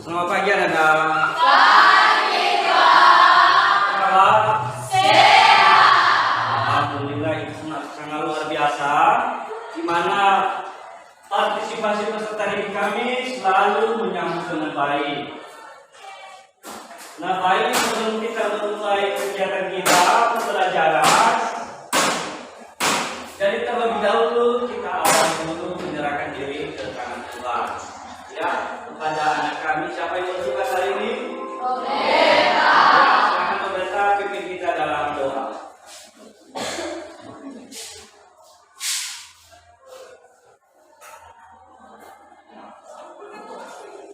Selamat pagi anak-anak. Pagi Pak. Kabar? Sehat. Alhamdulillah, itu sangat luar biasa. Di mana partisipasi peserta didik kami selalu menyambut dengan baik. Nah, baik, sebelum kita memulai kegiatan kita pembelajaran, jadi terlebih dahulu kita awali dulu menyerahkan diri ke tangan Tuhan. Ya, kepada anak kami, siapa yang bertugas hari ini? Pendeta. Silakan pendeta pimpin kita dalam doa.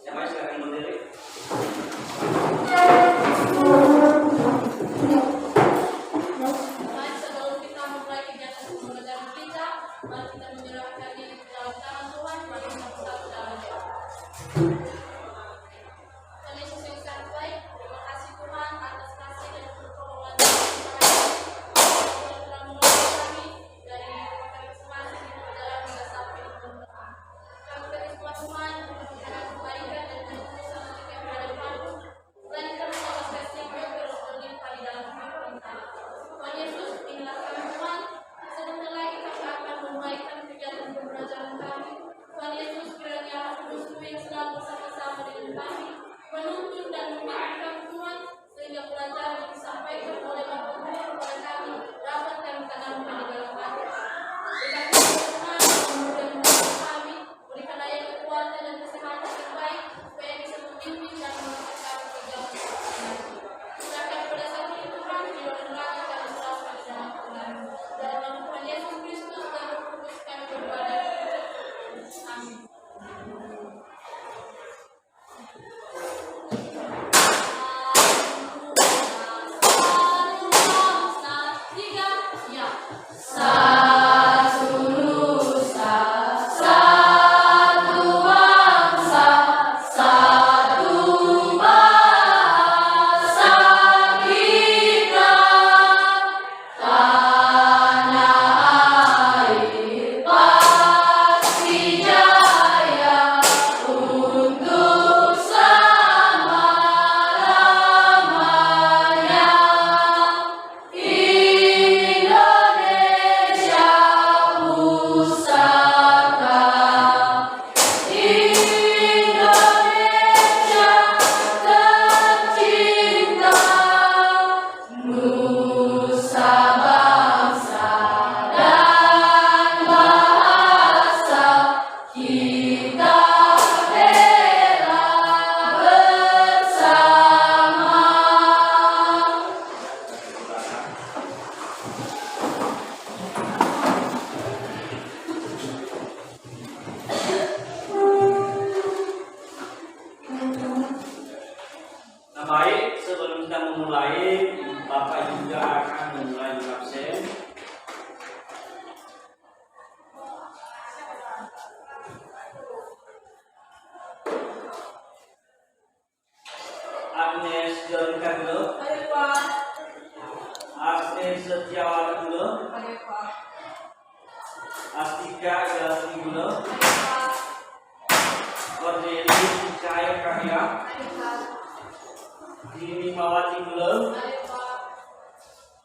Siapa yang silakan berdiri? Baik, sebelum kita memulai kegiatan pembelajaran kita, mari kita menyerahkan diri ke dalam tangan Tuhan. Mari kita bersatu dalam doa. Tuhan Yesus yang sangat baik, terima kasih Tuhan atas kasih dan pertolongan Tuhan telah menolong kami dari berbagai kesempatan di perjalanan hingga sampai di permukaan. Kami beri semua Tuhan dengan kebaikan dan ketulusan hati yang berada di dan kami dapat kasih yang terus berlimpah di dalam kehidupan kami. Tuhan Yesus, inilah kami Tuhan. Sebentar lagi kami akan memulaikan kegiatan pembelajaran kami. Tuhan Yesus, kiranya Roh Kudus-Mu yang selalu bersama-sama dengan kami, menuntun dan memimpin kami Tuhan, sehingga pelajaran yang disampaikan oleh Bapak Guru kepada kami dapat kami tanamkan di dalam hati. Berikan Tuhan yang memudahkan kami, berikan ayat kekuatan dan kesehatan yang baik, supaya bisa memimpin dan melakukan kegiatan pembelajaran. Silakan pada saat ini Tuhan, jiwa dan raga kami serahkan di dalam Tuhan. Dalam nama Tuhan Yesus Kristus dan Roh Kudus kami berdoa. Amin. Nah, baik, sebelum kita memulai, Bapak juga akan memulai absen. Agnes Jolika dulu, Ayo Pak. Agnes Setiawati dulu, Ayo Pak. Astika Jalati dulu, Ayo Pak. Cornelius Cahaya Kahya, Ayo Pak. Dini Mawati dulu, Ayo Pak.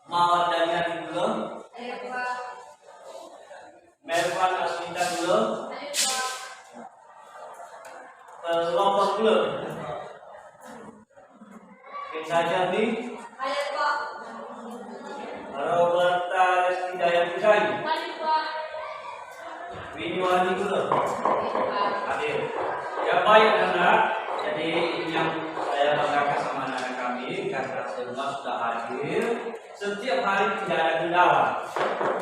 Mawar Daniati dulu, Ayo Pak. Mervan Aswinda dulu, Ayo Pak. kelompok dulu. Saja nih, Ayo Pak. Roberta Resti Dayapusai, Ayo Pak. Winiwani dulu, Ayo Pak. hadir. Ya baik anak, jadi ini yang saya banggakan sama anak kami karena semua sudah hadir. Setiap hari tidak ada kendala.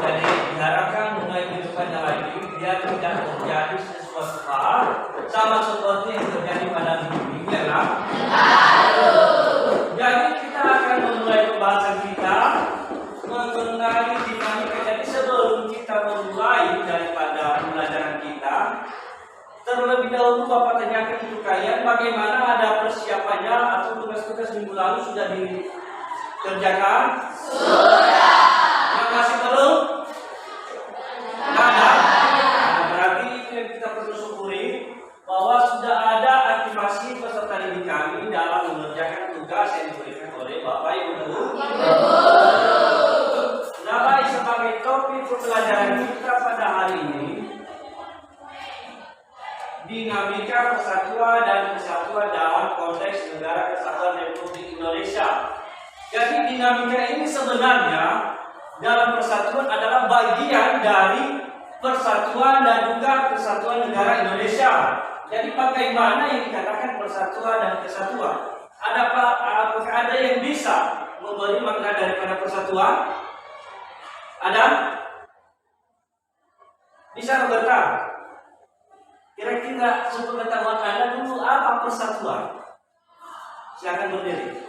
Jadi diharapkan mulai kehidupannya lagi biar tidak terjadi sesuatu hal sama seperti yang terjadi pada minggu ya kan? Jadi kita akan memulai pembahasan kita mengenai dinamika. Jadi sebelum kita memulai daripada pembelajaran kita, terlebih dahulu Bapak tanyakan untuk kalian bagaimana ada persiapannya atau tugas-tugas minggu lalu sudah dikerjakan? Sudah. Yang masih belum? Ada. Nah, berarti itu yang kita perlu syukuri bahwa sudah ada aktivasi peserta didik pembelajaran kita pada hari ini, dinamika persatuan dan kesatuan dalam konteks negara kesatuan Republik Indonesia. Jadi dinamika ini sebenarnya dalam persatuan adalah bagian dari persatuan dan juga kesatuan negara Indonesia. Jadi bagaimana yang dikatakan persatuan dan kesatuan? Apakah ada yang bisa memberi makna daripada persatuan? Ada? Bisa Roberta? Kira-kira sepengetahuan Anda dulu apa persatuan? Silakan berdiri.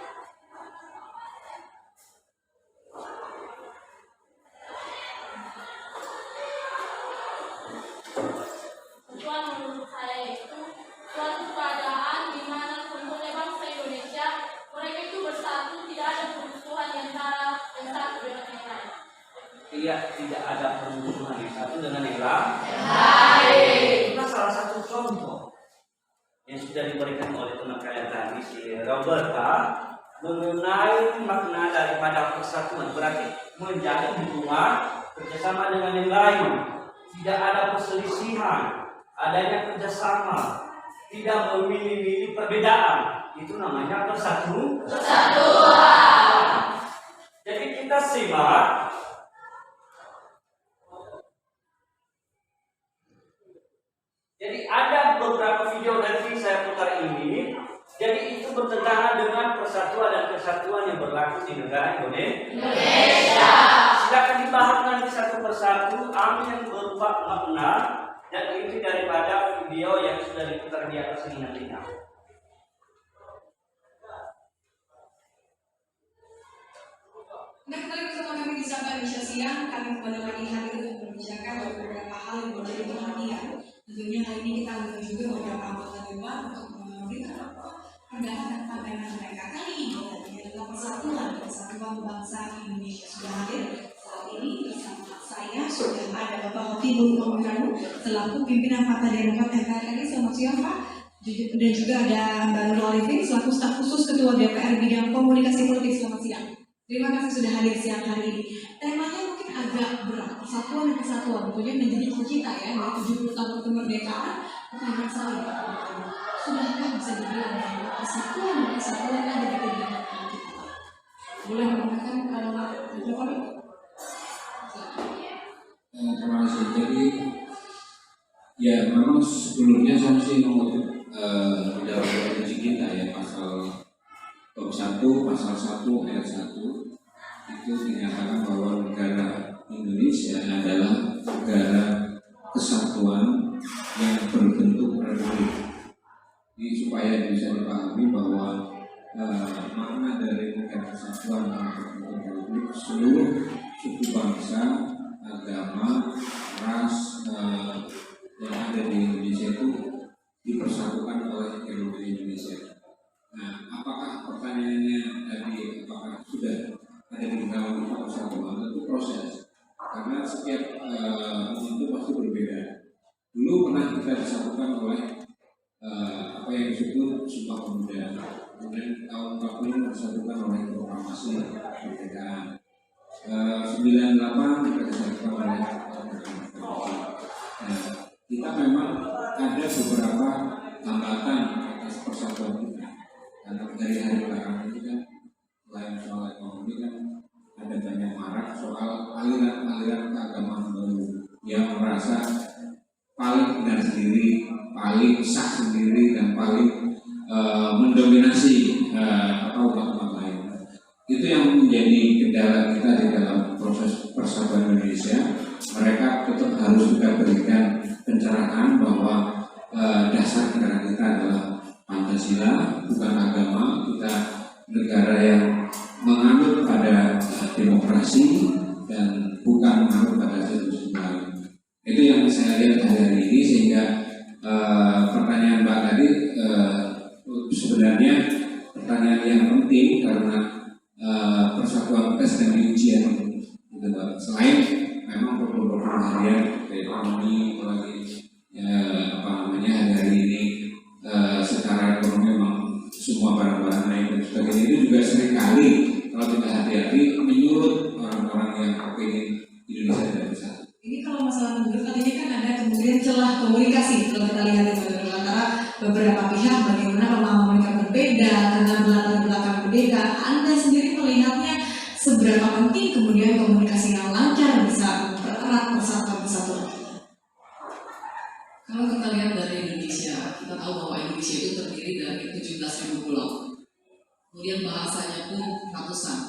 Persatuan menurut saya itu suatu keadaan di mana seluruh bangsa Indonesia mereka itu bersatu, tidak ada permusuhan di antara yang satu dengan yang lain. Iya, tidak ada permusuhan yang satu dengan yang lain. Itu salah satu contoh yang sudah diberikan oleh teman kalian tadi, si Roberta, mengenai makna daripada persatuan. Berarti menjalin hubungan kerjasama dengan yang lain, tidak ada perselisihan, adanya kerjasama, tidak memilih-milih perbedaan. Itu namanya persatuan. Jadi kita simak. Jadi ada beberapa video nanti saya putar ini. Jadi itu bertentangan dengan persatuan dan kesatuan yang berlaku di negara Indonesia. Silakan dibahas nanti satu persatu apa yang berupa makna dan inti daripada video yang sudah diputar di atas ini nantinya. Nah, kembali bersama kami di Sapa Indonesia Siang, kami kembali lagi hadir untuk membicarakan beberapa hal yang menjadi perhatian. Tentunya hari ini kita akan juga beberapa anggota dewan untuk memberikan pandangan dan pandangan mereka. Kali ini adalah persatuan bangsa Indonesia sudah hadir. Saat ini bersama saya sudah ada Bapak Hotibul Pemberanu selaku pimpinan Partai Demokrat NKRI. Selamat siang Pak. Dan juga ada Mbak Nurul Arifin selaku staf khusus Ketua DPR bidang komunikasi politik. Selamat siang. Terima kasih sudah hadir siang hari ini. Temanya mungkin agak berat, persatuan dan kesatuan. Tentunya menjadi cita ya, dari 70 tahun kemerdekaan, bukan saling. Sudahkah bisa dibilang bahwa persatuan dan kesatuan ada di kedua negara kita? Boleh menggunakan mikrofon? Terima kasih. Jadi ya memang sebelumnya saya mesti mengutip dalam konstitusi kita ya, pasal 1 pasal 1 ayat 1 itu dinyatakan bahwa negara Indonesia adalah negara kesatuan yang berbentuk republik. Jadi supaya bisa dipahami bahwa makna dari negara kesatuan yang berbentuk republik, seluruh suku bangsa, agama, ras yang ada di Indonesia itu dipersatukan oleh Republik Indonesia. Nah, apakah pertanyaannya tadi apakah sudah ada di dalam persatuan? Itu proses, karena setiap itu pasti berbeda. Dulu pernah kita disatukan oleh apa yang disebut Sumpah Pemuda, kemudian tahun 40 disatukan oleh proklamasi kemerdekaan. 98 kita disatukan oleh nah, kita memang ada beberapa hambatan atas persatuan kita. Karena dari hari belakangan ini kan selain soal ekonomi kan ada banyak marak soal aliran-aliran keagamaan baru yang merasa paling benar sendiri, paling sah sendiri dan paling mendominasi umat-umat lain. Itu yang menjadi kendala kita di dalam proses persatuan Indonesia. Mereka tetap harus juga berikan pencerahan bahwa dasar negara kita adalah Pancasila, bukan agama. Kita negara yang menganut pada demokrasi dan bukan menganut pada sistem lain. Itu yang saya lihat hari ini, sehingga pertanyaan Mbak tadi sebenarnya pertanyaan yang penting karena persatuan kita sedang diujian. Gitu, Mbak. Selain memang problem-problem harian ekonomi, apalagi hari ini secara ekonomi memang semua barang-barang naik dan sebagainya, itu juga seringkali kalau tidak hati-hati menyulut orang-orang yang ingin Indonesia tidak bersatu. Ini masalah mundur, artinya kan ada kemudian celah komunikasi kalau kita lihat itu antara beberapa pihak, bagaimana pemahaman mereka berbeda, karena latar belakang berbeda. Anda sendiri melihatnya seberapa penting kemudian komunikasi yang lancar bisa mempererat persatuan. Kalau kita lihat dari Indonesia, kita tahu bahwa Indonesia itu terdiri dari 17.000 pulau. Kemudian bahasanya pun ratusan.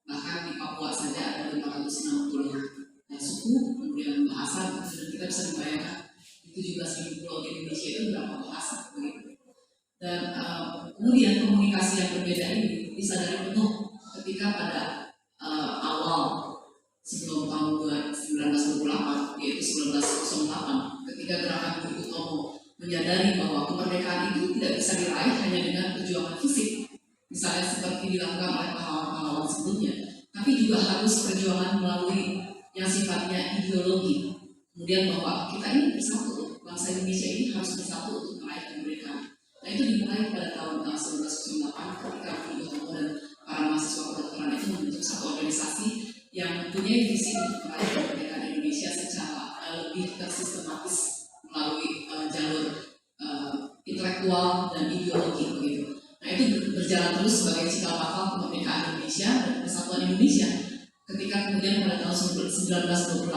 Bahkan di Papua saja ada 560 suku, kemudian bahasa, dan kita bisa membayangkan 17.000 pulau di Indonesia itu berapa bahasa begitu. Dan kemudian komunikasi yang berbeda ini disadari penuh ketika pada awal sebelum tahun 1928, yaitu 1908, ketika gerakan Budi Utomo menyadari bahwa kemerdekaan itu tidak bisa diraih hanya dengan perjuangan fisik, misalnya seperti dilakukan oleh pahlawan-pahlawan sebelumnya, tapi juga harus perjuangan melalui yang sifatnya ideologi. Kemudian bahwa kita ini bersatu, bangsa Indonesia ini harus bersatu untuk meraih kemerdekaan. Nah itu dimulai pada tahun 1908 ketika Budi Utomo dan para mahasiswa kedokteran itu membentuk satu organisasi yang mempunyai visi untuk meraih kemerdekaan Indonesia secara lebih tersistematis melalui jalur intelektual dan ideologi begitu. Nah itu berjalan terus sebagai cikal bakal kemerdekaan Indonesia dan persatuan Indonesia. Ketika kemudian pada tahun 1928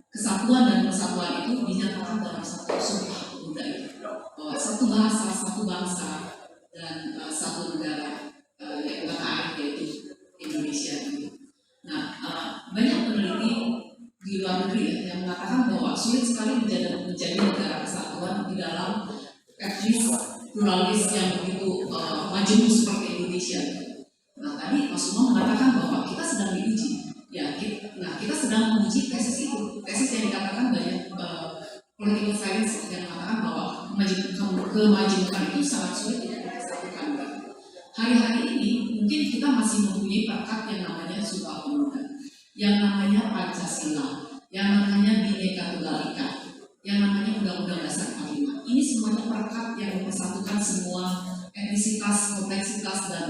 kesatuan dan persatuan itu dinyatakan dalam satu sumpah pemuda itu bahwa satu bahasa, satu bangsa dan satu negara yang tanah air yaitu Indonesia. Nah banyak peneliti di luar negeri yang mengatakan bahwa sulit sekali menjadi negara kesatuan di dalam etnis pluralis yang begitu majemuk seperti Indonesia. Nah tadi Mas Umar mengatakan bahwa kita sedang diuji. Ya, kita sedang menguji tesis itu. Tesis yang dikatakan banyak political science yang mengatakan bahwa kemajemukan itu sangat sulit untuk disatukan. Hari-hari ini mungkin kita masih mempunyai perkat yang namanya Sumpah Pemuda, yang namanya Pancasila, yang namanya Bhinneka Tunggal Ika, yang namanya Undang-Undang Dasar 45. Ini semuanya perkat yang mempersatukan semua etnisitas, kompleksitas, dan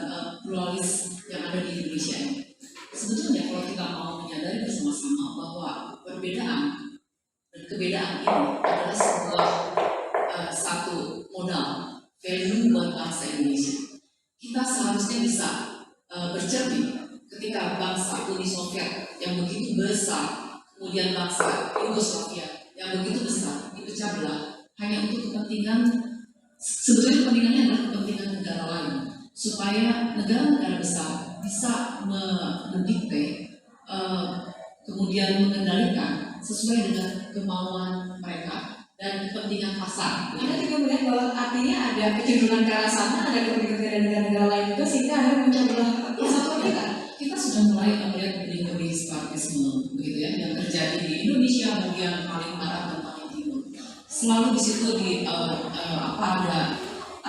pluralis yang ada di Indonesia ini. Sebetulnya kalau kita mau menyadari bersama-sama bahwa perbedaan dan kebedaan ini adalah sebuah satu modal value buat bangsa Indonesia. Kita seharusnya bisa bercermin ketika bangsa Uni Soviet yang begitu besar, kemudian bangsa Yugoslavia yang begitu besar dipecah belah hanya untuk kepentingan, sebetulnya kepentingannya adalah kepentingan negara lain, supaya negara-negara besar bisa mendikte, kemudian mengendalikan sesuai dengan kemauan mereka dan kepentingan pasar. Anda juga melihat bahwa artinya ada kecenderungan ke arah sana, ada kepentingan dari negara-negara lain juga sehingga ada mencapai persatuan kita. Kita sudah mulai melihat benih-benih separatisme begitu ya, yang terjadi di Indonesia bagian paling barat dan paling timur. Selalu di situ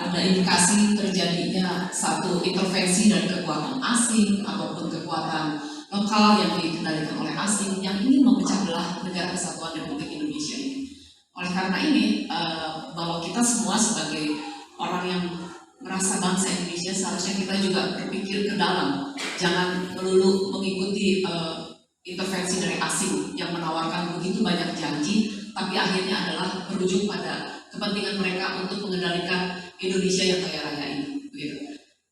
ada indikasi terjadinya satu intervensi dari kekuatan asing ataupun kekuatan lokal yang dikendalikan oleh asing yang ingin memecah belah negara kesatuan Republik Indonesia ini. Oleh karena ini, bahwa kita semua sebagai orang yang merasa bangsa Indonesia seharusnya kita juga berpikir ke dalam, jangan melulu mengikuti intervensi dari asing yang menawarkan begitu banyak janji, tapi akhirnya adalah berujung pada kepentingan mereka untuk mengendalikan Indonesia yang kaya raya ini. Begitu.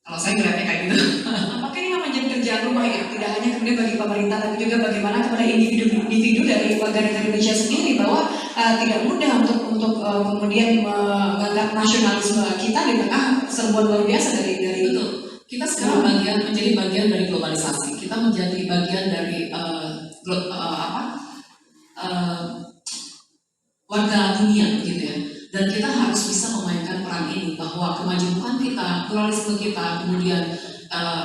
Kalau saya melihatnya kayak gitu. Apakah ini menjadi kerjaan rumah ya? Tidak hanya kemudian bagi pemerintah, tapi juga bagaimana kepada individu dari warga negara Indonesia sendiri bahwa tidak mudah untuk kemudian menganggap nasionalisme kita di tengah serbuan luar biasa dari Betul. Kita sekarang menjadi bagian dari globalisasi. Kita menjadi bagian dari warga dunia begitu ya. Dan kita harus bisa memainkan peran ini bahwa kemajemukan kita, pluralisme kita, kemudian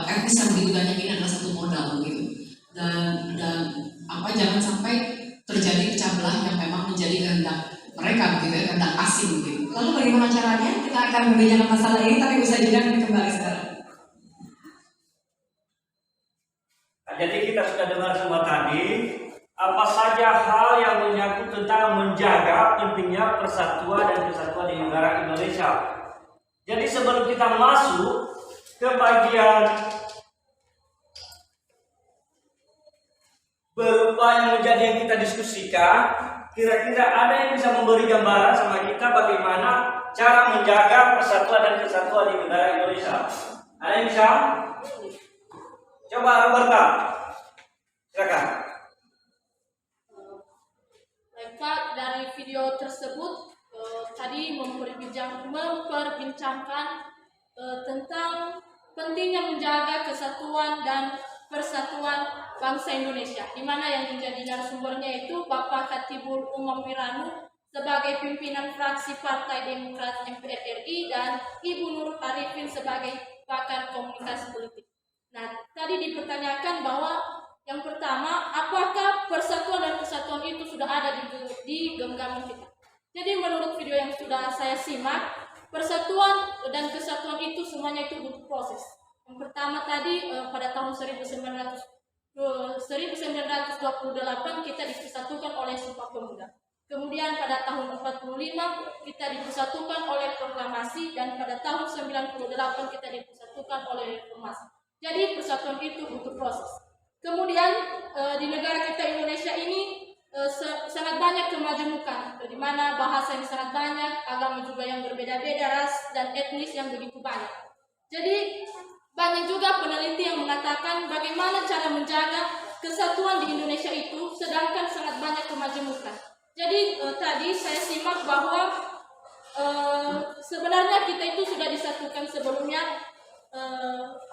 etnis yang begitu banyak ini adalah satu modal begitu. Dan jangan sampai terjadi pecah belah yang memang menjadi kehendak mereka begitu ya, kehendak asing begitu. Lalu bagaimana caranya? Kita akan membicarakan masalah ini, tapi usai jeda kembali sekarang. Nah, jadi kita sudah dengar semua tadi apa saja hal yang menyangkut tentang menjaga pentingnya persatuan dan kesatuan di negara Indonesia. Jadi sebelum kita masuk ke bagian berupa yang menjadi yang kita diskusikan. Kira-kira ada yang bisa memberi gambaran sama kita bagaimana cara menjaga persatuan dan kesatuan di negara Indonesia? Ada yang bisa? Coba Roberta, silakan. Baik Pak, dari video tersebut tadi memperbincangkan tentang pentingnya menjaga kesatuan dan persatuan bangsa Indonesia, di mana yang menjadi narasumbernya itu Bapak Khatibul Umam Wiranu sebagai pimpinan fraksi Partai Demokrat MPR RI dan Ibu Nur Arifin sebagai pakar komunikasi politik. Nah, tadi dipertanyakan bahwa yang pertama, apakah persatuan dan kesatuan itu sudah ada di genggaman kita? Jadi menurut video yang sudah saya simak, persatuan dan kesatuan itu semuanya itu butuh proses. Yang pertama tadi pada tahun 1928 kita dipersatukan oleh Sumpah Pemuda. Kemudian pada tahun 45 kita dipersatukan oleh proklamasi dan pada tahun 98 kita dipersatukan oleh reformasi. Jadi persatuan itu butuh proses. Kemudian di negara kita Indonesia ini sangat banyak kemajemukan, di mana bahasa yang sangat banyak, agama juga yang berbeda-beda, ras dan etnis yang begitu banyak. Jadi banyak juga peneliti yang mengatakan bagaimana cara menjaga kesatuan di Indonesia itu, sedangkan sangat banyak kemajemukan. Jadi tadi saya simak bahwa sebenarnya kita itu sudah disatukan sebelumnya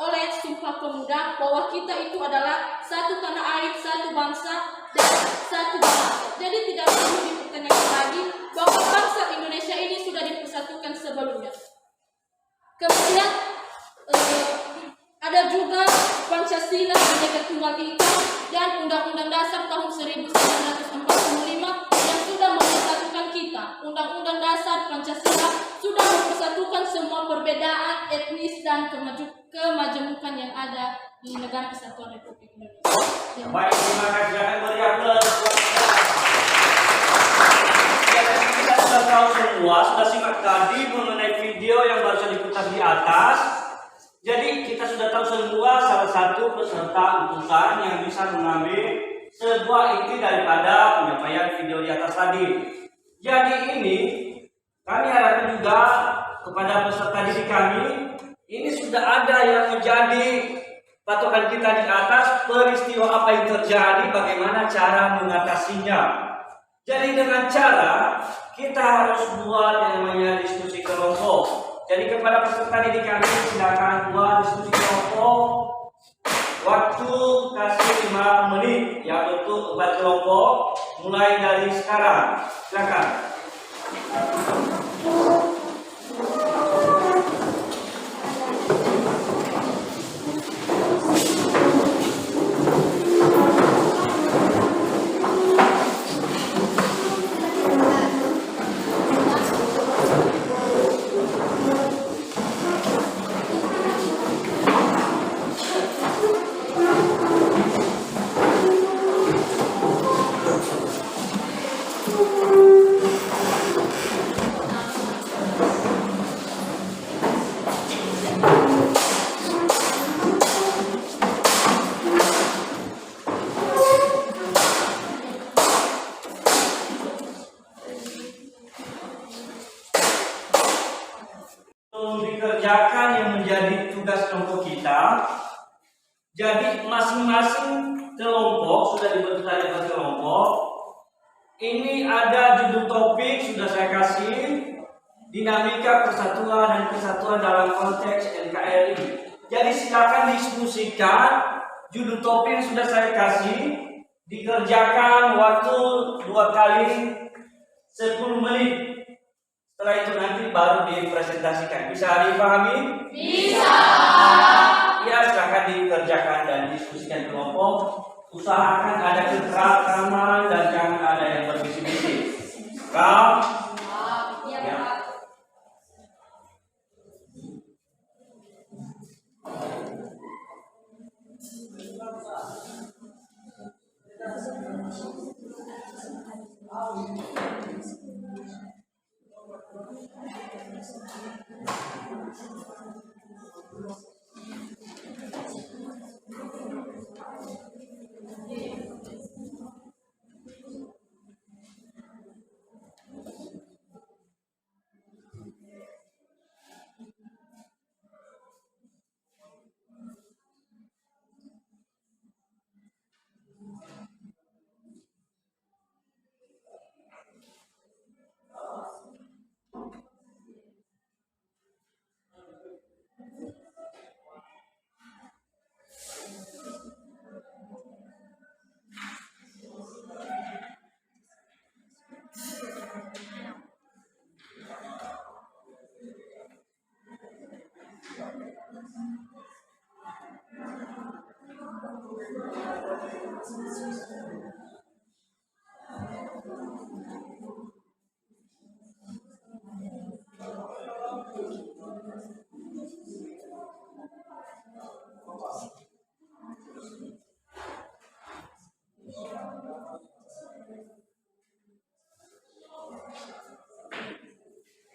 oleh Sumpah Pemuda bahwa kita itu adalah satu tanah air, satu bangsa, dan satu bangsa. Jadi tidak perlu dipertanyakan lagi bahwa bangsa Indonesia ini sudah dipersatukan sebelumnya. Kemudian ada juga Pancasila, Bhinneka Tunggal Ika, dan Undang-Undang Dasar tahun 1945 yang sudah mempersatukan kita. Undang-Undang Dasar Pancasila sudah mempersatukan semua perbedaan etnis dan kemajemukan yang ada di negara kesatuan Republik Indonesia. Baik, terima kasih. Akan beri aplaus. Kita sudah tahu semua, sudah simak tadi mengenai video yang baru saja diputar di atas. Jadi kita sudah tahu semua salah satu peserta utusan yang bisa mengambil sebuah inti daripada penyampaian video di atas tadi. Jadi ini kami harapkan juga kepada peserta didik kami, ini sudah ada yang menjadi patokan kita di atas peristiwa apa yang terjadi, bagaimana cara mengatasinya. Jadi dengan cara kita harus buat yang namanya diskusi kelompok. Jadi kepada peserta didik kami silakan buat diskusi kelompok. Waktu kasih 5 menit ya untuk buat kelompok mulai dari sekarang. Silakan. Dikerjakan yang menjadi tugas kelompok kita. Jadi masing-masing kelompok sudah dibentuk dari kelompok. Ini ada judul topik sudah saya kasih, dinamika persatuan dan kesatuan dalam konteks NKRI. Jadi silakan diskusikan judul topik yang sudah saya kasih, dikerjakan waktu 2 kali 10 menit. Setelah itu nanti baru dipresentasikan. Bisa dipahami? Bisa. Ya, silakan dikerjakan dan diskusikan kelompok. Usahakan ada keterakaman dan jangan ada yang berbisik-bisik. Kau? Ya.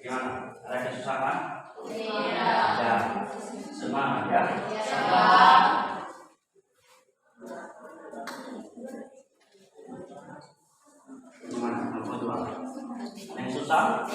Gimana? Ada kesusahan? Ada. Semangat ya? Gimana? Apa doa? Ada yang susah?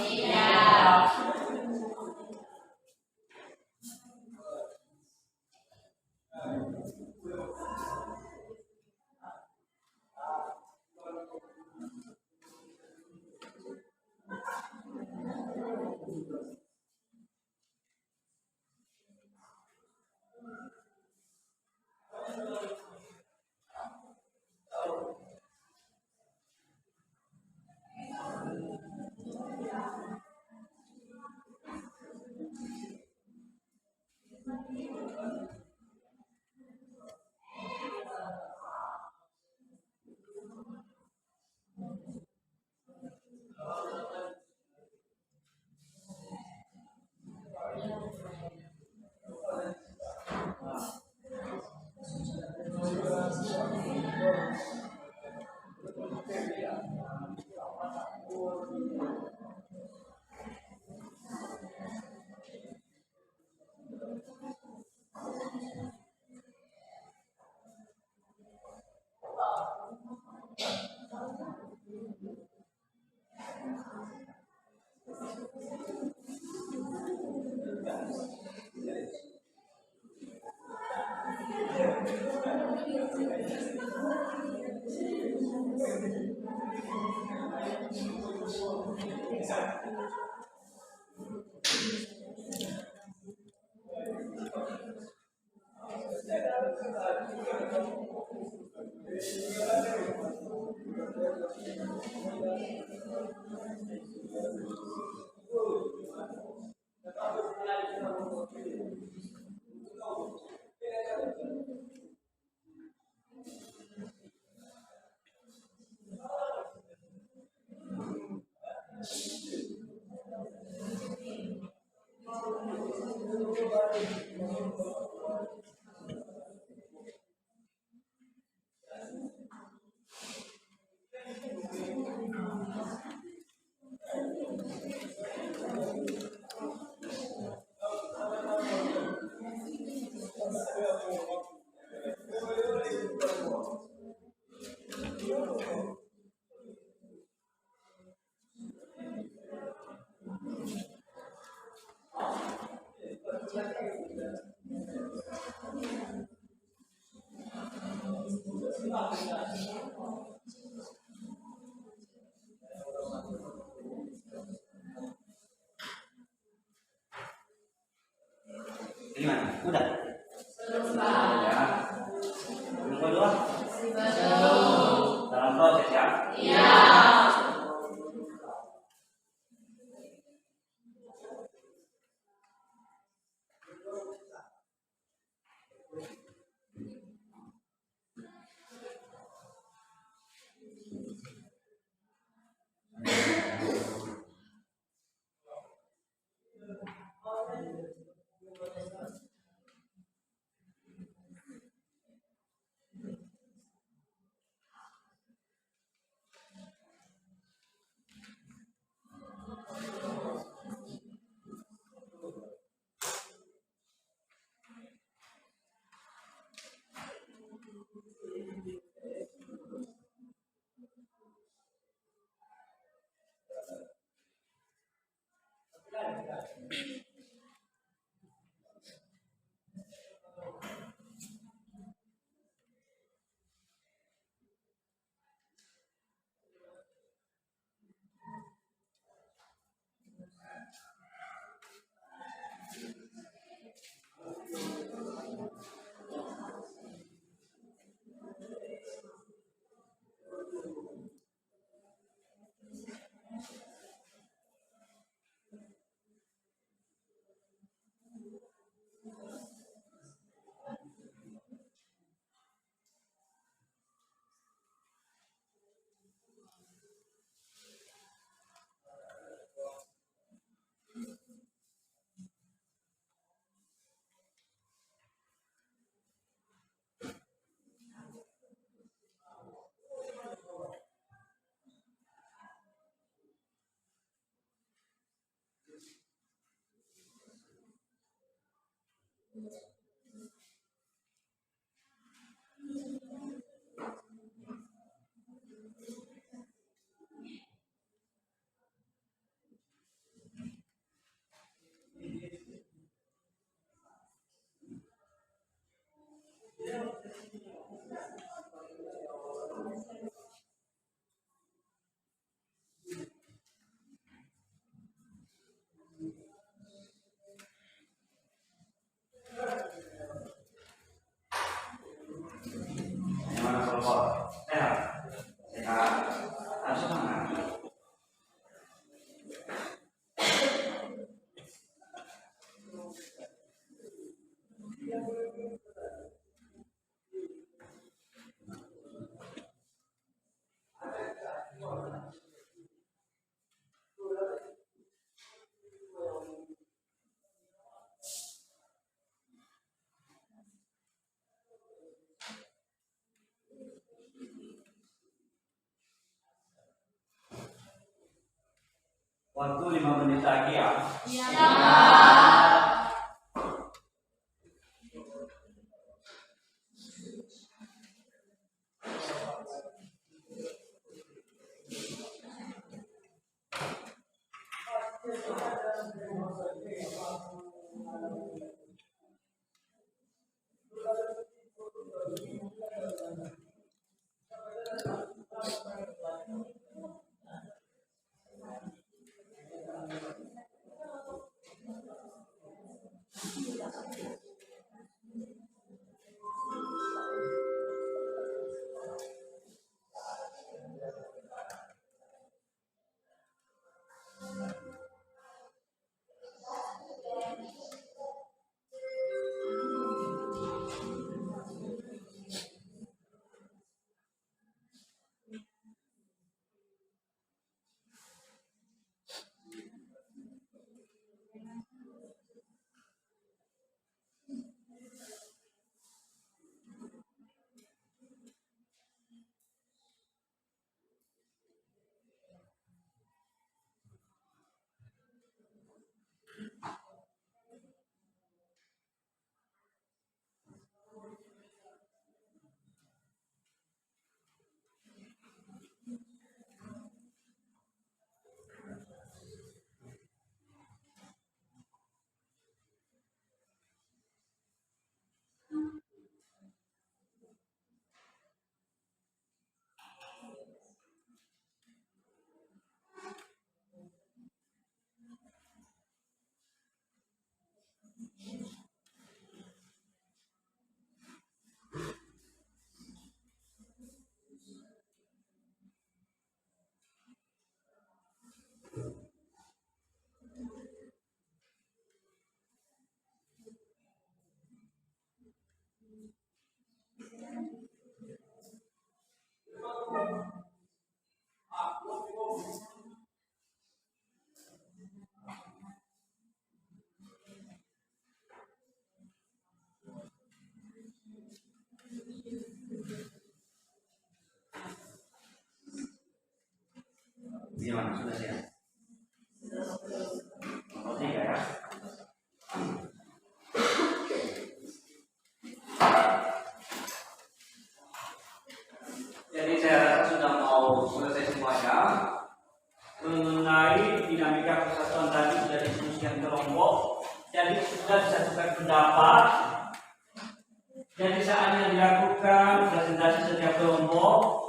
Waktu 5 menit lagi ya. Gimana sudah siap? Nomor 3 ya. Jadi saya rasa sudah mau selesai semuanya. Mengenai dinamika persatuan tadi sudah diskusikan kelompok, jadi sudah disatukan pendapat. Jadi saatnya dilakukan presentasi setiap kelompok.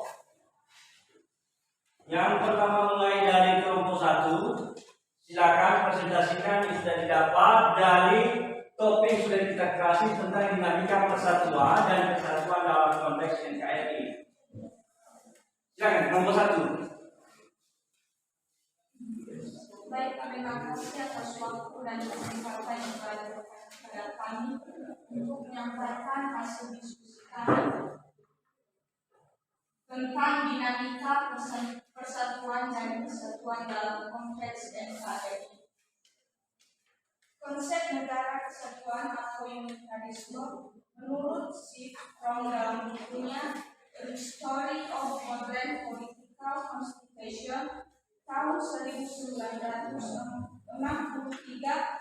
Yang pertama mulai dari kelompok 1, silakan presentasikan yang sudah didapat dari topik yang sudah kita kasih tentang dinamika persatuan dan kesatuan dalam konteks NKRI. Silakan kelompok 1. Baik, terima kasih atas waktu dan kesempatan yang telah diberikan kepada kami untuk menyampaikan hasil diskusi kami tentang dinamika persatuan dan kesatuan dalam konteks NKRI. Konsep negara kesatuan atau unitarisme menurut Sif From dalam bukunya The Story of Modern Political Constitution tahun 1963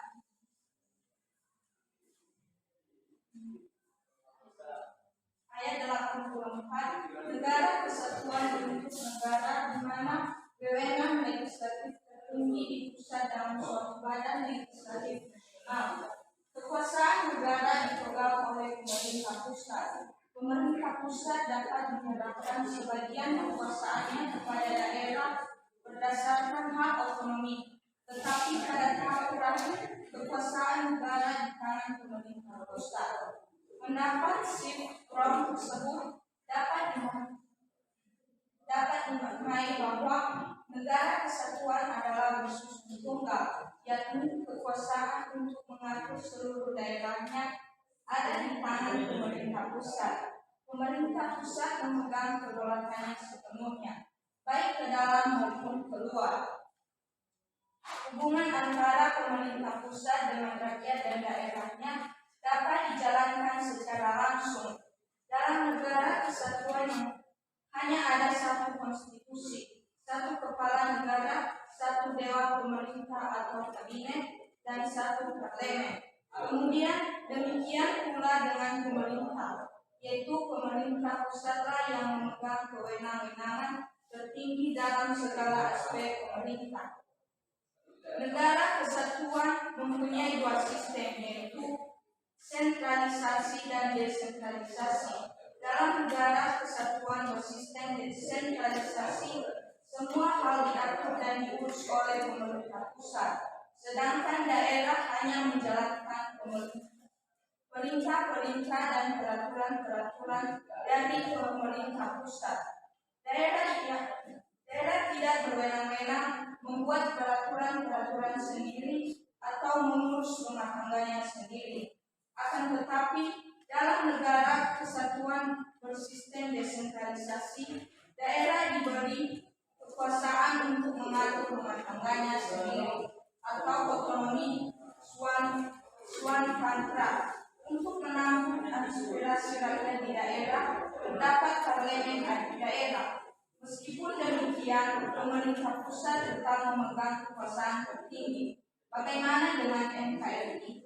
ayat 84, negara kesatuan bentuk negara di mana wewenang legislatif tertinggi di pusat dalam suatu badan legislatif nasional. Kekuasaan negara dipegang oleh pemerintah pusat. Pemerintah pusat dapat menyerahkan sebagian kekuasaannya kepada daerah berdasarkan hak otonomi, tetapi pada tahap terakhir kekuasaan negara di tangan pemerintah pusat. Pendapat Sif From tersebut dapat dimaknai bahwa negara kesatuan adalah bersusun tunggal, yakni kekuasaan untuk mengatur seluruh daerahnya ada di tangan pemerintah pusat. Pemerintah pusat memegang kedaulatannya sepenuhnya, baik ke dalam maupun keluar. Hubungan antara pemerintah pusat dengan rakyat dan daerahnya dapat dijalankan secara langsung. Dalam negara kesatuan yang hanya ada satu konstitusi, satu kepala negara, satu dewan pemerintah atau kabinet, dan 1 parlemen. Kemudian demikian pula dengan pemerintah, yaitu pemerintah pusatlah yang memegang kewenangan tertinggi dalam segala aspek pemerintah. Negara kesatuan mempunyai 2 sistem, yaitu sentralisasi dan desentralisasi. Dalam negara kesatuan bersistem desentralisasi, semua hal diatur dan diurus oleh pemerintah pusat, sedangkan daerah hanya menjalankan perintah-perintah dan peraturan-peraturan dari pemerintah pusat. Daerah tidak berwenang-wenang membuat peraturan-peraturan sendiri atau mengurus rumah tangganya sendiri. Akan tetapi, dalam negara kesatuan bersistem desentralisasi, daerah diberi kekuasaan untuk mengatur rumah tangganya sendiri atau otonomi swantantra. Untuk menampung aspirasi rakyat di daerah, terdapat parlemen di daerah. Meskipun demikian, pemerintah pusat tetap memegang kekuasaan tertinggi. Bagaimana dengan NKRI?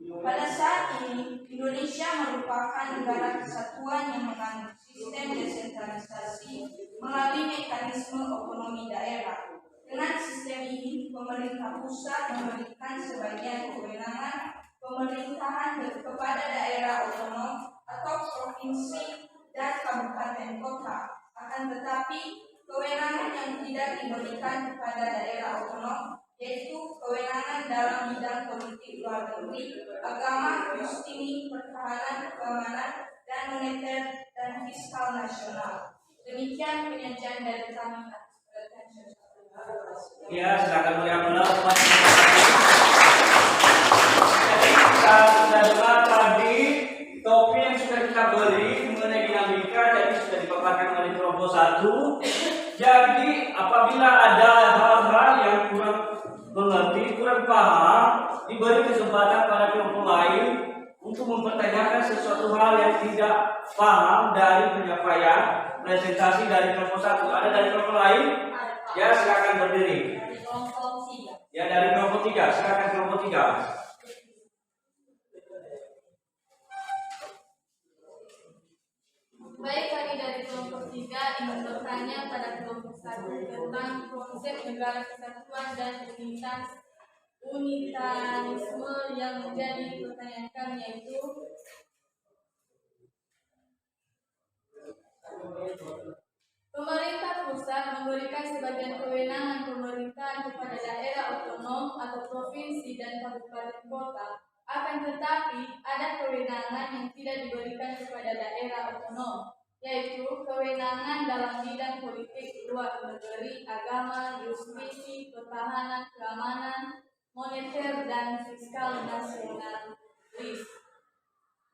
Pada saat ini, Indonesia merupakan negara kesatuan yang menganut sistem desentralisasi melalui mekanisme otonomi daerah. Dengan sistem ini, pemerintah pusat memberikan sebagian kewenangan pemerintahan kepada daerah otonom atau provinsi dan kabupaten kota. Akan tetapi, kewenangan yang tidak diberikan kepada daerah otonom, yaitu kewenangan dalam bidang politik luar negeri, agama, justice, pertahanan, keamanan, dan moneter dan fiskal nasional. Demikian penyajian dari kami. Ya, silakan mulia pendapat. Jadi kita sudah dengar tadi topik yang sudah kita beri mengenai dinamika, jadi sudah dipaparkan oleh kelompok 1. Jadi apabila ada hal-hal yang kurang mengerti, kurang paham, diberi kesempatan pada kelompok lain untuk mempertanyakan sesuatu hal yang tidak paham dari penyampaian presentasi dari kelompok 1. Ada dari kelompok lain? Ya, silakan berdiri. Kelompok 3. Ya, dari kelompok 3, silakan kelompok 3. Baik, kami dari kelompok 3 ingin bertanya pada kelompok 1 tentang konsep negara kesatuan dan unitarisme yang menjadi pertanyaan kami, yaitu pemerintah pusat memberikan sebagian kewenangan pemerintahan kepada daerah otonom atau provinsi dan kabupaten kota. Akan tetapi, ada kewenangan yang tidak diberikan kepada daerah otonom, yaitu kewenangan dalam bidang politik luar negeri, agama, justisi, pertahanan, keamanan, moneter, dan fiskal nasionalis.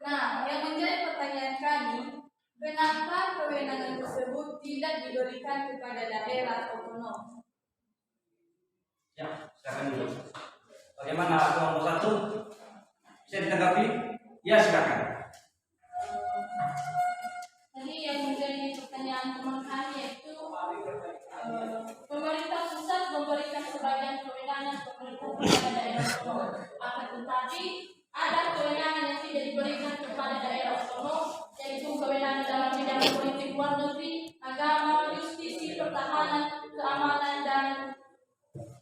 Nah, yang menjadi pertanyaan kami, kenapa kewenangan tersebut tidak diberikan kepada daerah otonom? Ya, silakan dulu. Bagaimana kelompok 1? Bisa ditanggapi? Ya, silakan. Tadi yang menjadi pertanyaan teman kami yaitu pemerintah pusat memberikan sebagian kewenangan pemerintah kepada daerah otonom. Akan tetapi ada kewenangan yang tidak diberikan kepada daerah otonom, yaitu kewenangan dalam bidang politik luar negeri, agama, justisi, pertahanan, keamanan, dan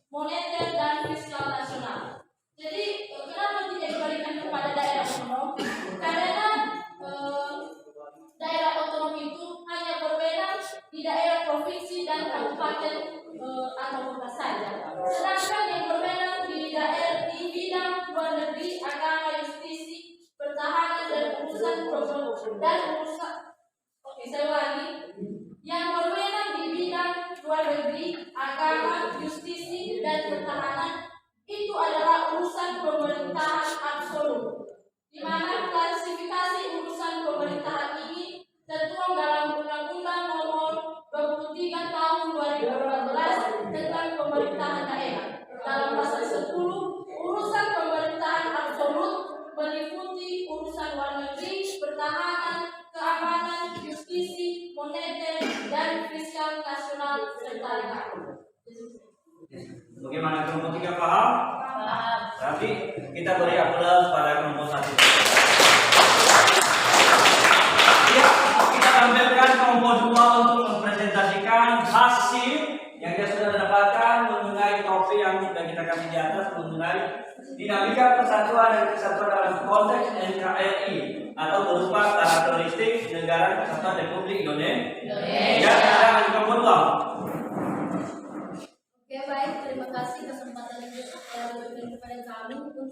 moneter dan fiskal nasional. Jadi kenapa tidak diberikan kepada daerah otonom? Karena daerah otonom itu hanya berwenang di daerah provinsi dan kabupaten atau kota saja. Sedangkan yang berwenang di daerah di bidang luar negeri, agama, justisi, pertahanan, dan urusan saya ulangi, yang berwenang di bidang luar negeri, agama, justisi, dan pertahanan itu adalah urusan pemerintahan absolut, di mana klasifikasi urusan pemerintahan ini tertuang dalam Undang-Undang Nomor 23 Tahun 2014 tentang pemerintahan daerah. Dalam pasal 10, urusan pemerintahan absolut meliputi urusan luar negeri, pertahanan, keamanan, justisi, moneter, dan fiskal nasional serta negara. Bagaimana kelompok 3 paham? Paham. Berarti kita beri aplaus pada kelompok 1. Ya, kita tampilkan kelompok 2 untuk mempresentasikan hasil yang dia sudah dapatkan mengenai topik yang sudah kita kasih di atas mengenai dinamika persatuan dan kesatuan dalam konteks NKRI atau berupa karakteristik negara kesatuan Republik Indonesia. Ya, kita lanjut kelompok 2. Oke, baik, terima kasih kesempatan yang diberikan kepada kami untuk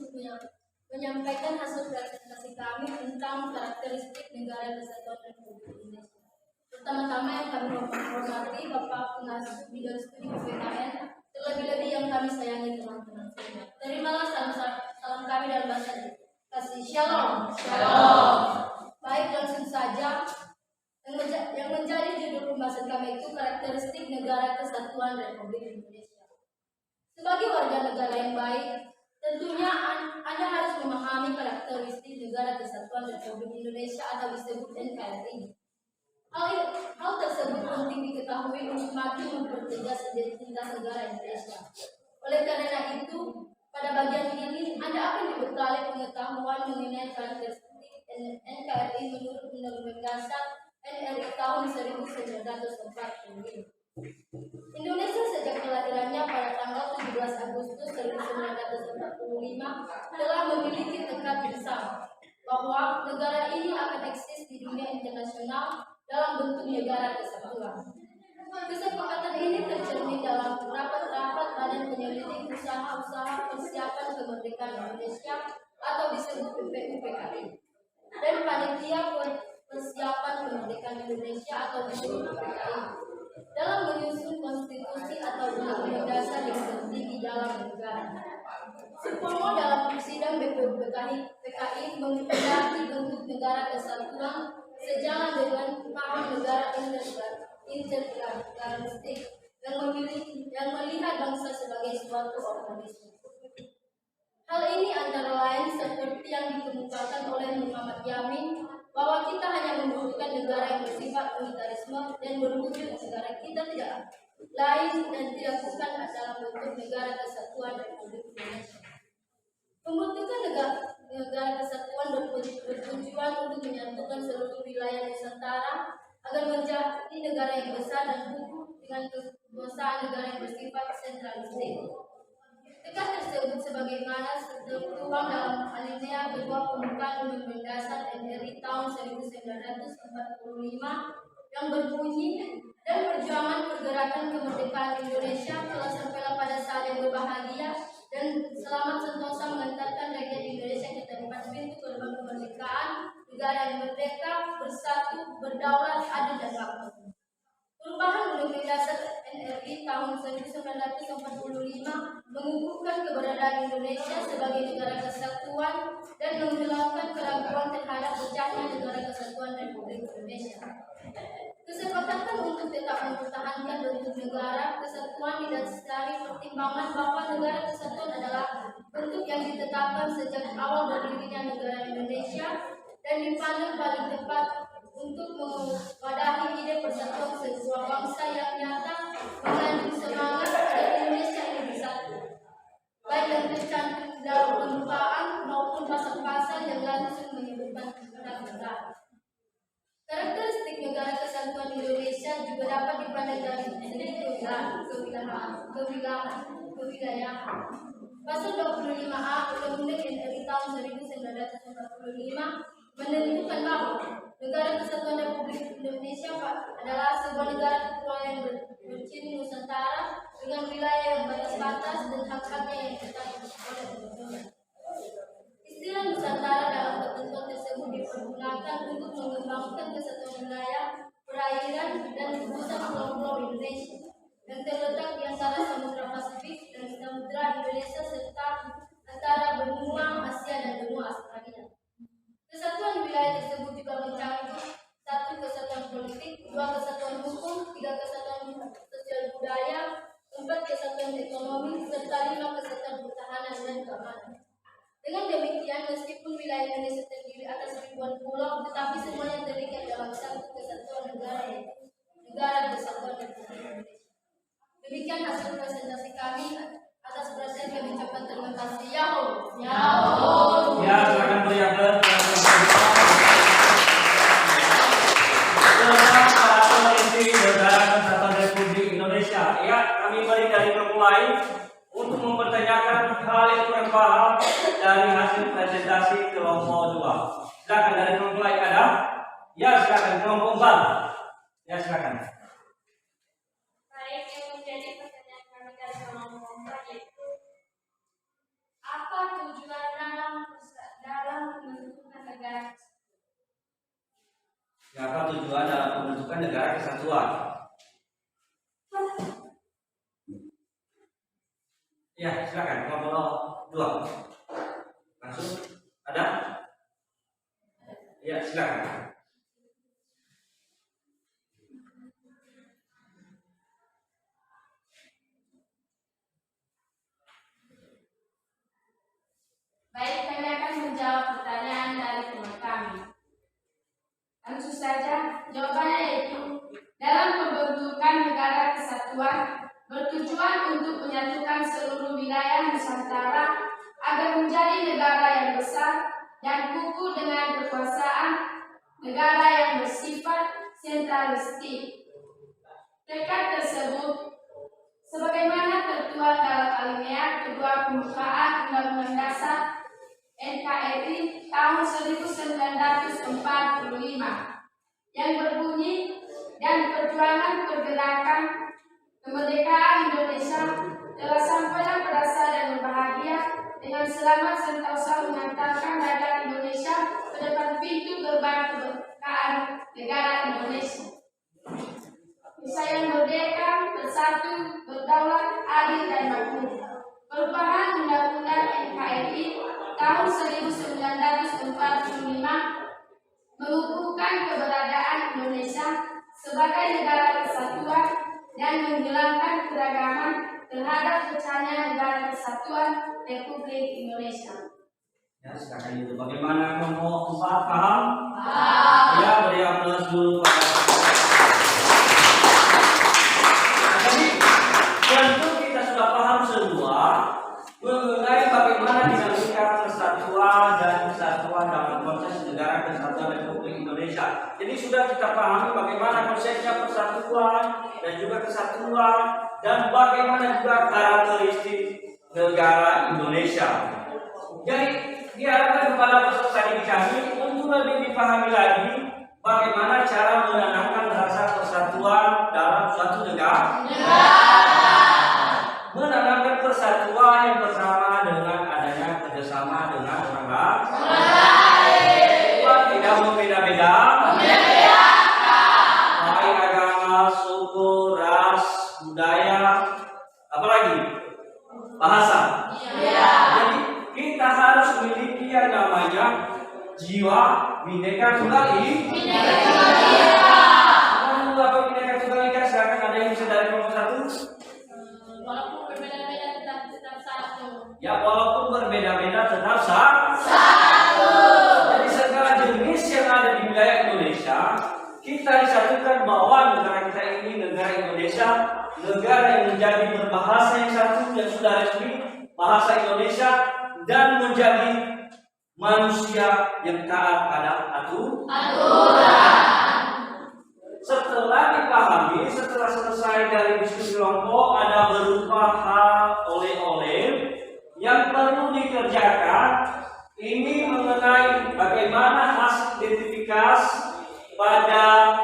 menyampaikan hasil presentasi kami tentang karakteristik negara kesatuan Republik Indonesia. Pertama-tama yang kami hormati Bapak Pengasuh Bidang Studi PPKN, terlebih-lebih yang kami sayangi teman-teman semua. Terimalah salam kami dalam bahasa kasih. Shalom. Shalom. Baik, langsung saja. Yang menjadi judul pembahasan kami itu karakteristik negara kesatuan Republik Indonesia. Sebagai warga negara yang baik, tentunya Anda harus memahami karakteristik negara kesatuan Republik Indonesia atau disebut NKRI. Hal tersebut penting diketahui untuk makin mempertegas identitas negara Indonesia. Oleh karena itu, pada bagian ini Anda akan dibekali pengetahuan mengenai karakteristik NKRI menurut Undang-Undang Dasar NRI tahun 1945. Indonesia sejak kelahirannya pada tanggal 17 Agustus 1945 telah memiliki tekad bersama bahwa negara ini akan eksis di dunia internasional dalam bentuk negara kesatuan. Kesepakatan ini tercermin dalam rapat-rapat Badan Penyelidik Usaha-usaha Persiapan Kemerdekaan Indonesia atau disebut BPUPKI dan Panitia Persiapan Kemerdekaan Indonesia atau disebut PKI dalam menyusun konstitusi atau undang-undang dasar yang tertinggi dalam negara. Sepomo dalam sidang BPUPKI menghendaki bentuk negara kesatuan sejalan dengan paham negara integralistik yang melihat bangsa sebagai suatu organisme. Hal ini antara lain seperti yang dikemukakan oleh Muhammad Yamin bahwa kita hanya membutuhkan negara yang bersifat unitarisme dan berwujud negara kita tidak lain dan tidak bukan dalam bentuk negara kesatuan Republik Indonesia. Pembentukan negara kesatuan bertujuan untuk menyatukan seluruh wilayah Nusantara agar menjadi negara yang besar dan kukuh dengan kekuasaan negara yang bersifat sentralistik. Tekad tersebut sebagaimana tertuang dalam alinea kedua pembukaan Undang-Undang Dasar NRI tahun 1945 yang berbunyi dan perjuangan pergerakan kemerdekaan Indonesia telah sampailah pada saat yang berbahagia dan selamat sentosa mengantarkan rakyat Indonesia ke tempat pintu gerbang kemerdekaan negara yang merdeka, bersatu, berdaulat, adil dan makmur. Perubahan Undang-Undang Dasar NRI tahun 1945 mengukuhkan keberadaan Indonesia sebagai negara kesatuan dan menghilangkan keraguan terhadap pecahnya negara kesatuan Republik Indonesia. Kesepakatan untuk tetap mempertahankan bentuk negara kesatuan didasari pertimbangan bahwa negara kesatuan adalah bentuk yang ditetapkan sejak awal berdirinya negara Indonesia dan dipandang paling tepat untuk mewadahi ide persatuan sebuah bangsa yang nyata mengandung semangat agar Indonesia ini bersatu, baik yang tercantum dalam pembukaan maupun pasal-pasal yang langsung menyebutkan tentang negara. Karakteristik negara kesatuan Indonesia juga dapat dipandang dari segi kewilayahan. Pasal 25A Undang-Undang NRI tahun 1945 menentukan bahwa negara kesatuan Republik Indonesia adalah sebuah negara kepulauan yang berciri Nusantara dengan wilayah yang batas-batas dan hak-haknya yang ditetapkan oleh undang-undang. Istilah Nusantara dalam ketentuan tersebut dipergunakan untuk mengembangkan kesatuan wilayah, perairan, dan pusat pulau-pulau Indonesia yang terletak di antara Samudra Pasifik dan Samudra Indonesia serta antara benua Asia dan benua Australia. Kesatuan wilayah tersebut juga mencakup 1. Kesatuan politik, 2. Kesatuan hukum, 3. Kesatuan sosial budaya, 4. Kesatuan ekonomi, serta 5. Kesatuan pertahanan dan keamanan. Dengan demikian, meskipun wilayah Indonesia terdiri atas ribuan pulau, tetapi semuanya terikat dalam satu kesatuan negara, yaitu Negara Kesatuan Republik Indonesia. Demikian hasil presentasi kami untuk mempertanyakan hal yang kurang paham dari hasil presentasi kelompok 2. Silakan dari kelompok lain ada? Ya silakan kelompok 4. Ya silakan. Baik, yang menjadi pertanyaan kami dari kelompok 4 yaitu apa tujuan dalam pembentukan negara? Apa tujuan dalam pembentukan negara kesatuan? Ya silakan kelompok 2. Langsung ada? Ya silakan. Baik, kami akan menjawab pertanyaan dari teman kami. Langsung saja, jawabannya yaitu dalam pembentukan negara kesatuan bertujuan untuk menyatukan seluruh wilayah Nusantara agar menjadi negara yang besar dan kukuh dengan kekuasaan negara yang bersifat sentralistik. Tekad tersebut sebagaimana tertuang dalam alinea kedua pembukaan Undang-Undang Dasar NKRI tahun 1945 yang berbunyi dan perjuangan pergerakan kemerdekaan Indonesia telah sampailah pada saat yang berbahagia dengan selamat sentosa mengantarkan rakyat Indonesia ke depan pintu gerbang kemerdekaan negara Indonesia. Saya merdeka, bersatu, berdaulat, adil dan makmur. Perubahan Undang-Undang NKRI tahun 1945 mengukuhkan keberadaan Indonesia sebagai negara kesatuan dan menghilangkan keragaman terhadap pecahnya negara kesatuan Republik Indonesia. Ya silakan itu. Bagaimana kelompok 4 paham? Paham. Ya beri aplaus dulu pada. Jadi tentu kita sudah paham semua mengenai bagaimana dinamika persatuan dan kesatuan dalam proses negara kesatuan Republik Indonesia. Jadi sudah kita pahami bagaimana konsepnya persatuan dan juga kesatuan dan bagaimana juga karakteristik negara Indonesia. Jadi diharapkan kepada peserta didik kami untuk lebih dipahami lagi bagaimana cara menanamkan rasa persatuan dalam suatu negara. Menanamkan persatuan yang bersama dengan adanya kerjasama dengan orang lain. Tidak membeda-beda. Baik agama, suku, ras, budaya, apalagi bahasa. Jadi kita harus memiliki yang namanya jiwa Bhinneka Tunggal Ika. Apa Bhinneka Tunggal Ika? Silakan ada yang bisa dari kelompok 1. Walaupun berbeda-beda tetap satu. Ya walaupun berbeda-beda tetap satu. Jadi segala jenis yang ada di wilayah Indonesia kita disatukan bahwa negara kita ini negara Indonesia, negara yang menjadi berbahasa yang satu yang sudah resmi bahasa Indonesia dan menjadi manusia yang taat pada aturan. Setelah dipahami, setelah selesai dari diskusi kelompok, ada berupa hal oleh-oleh yang perlu dikerjakan. Ini mengenai bagaimana hasil identifikasi pada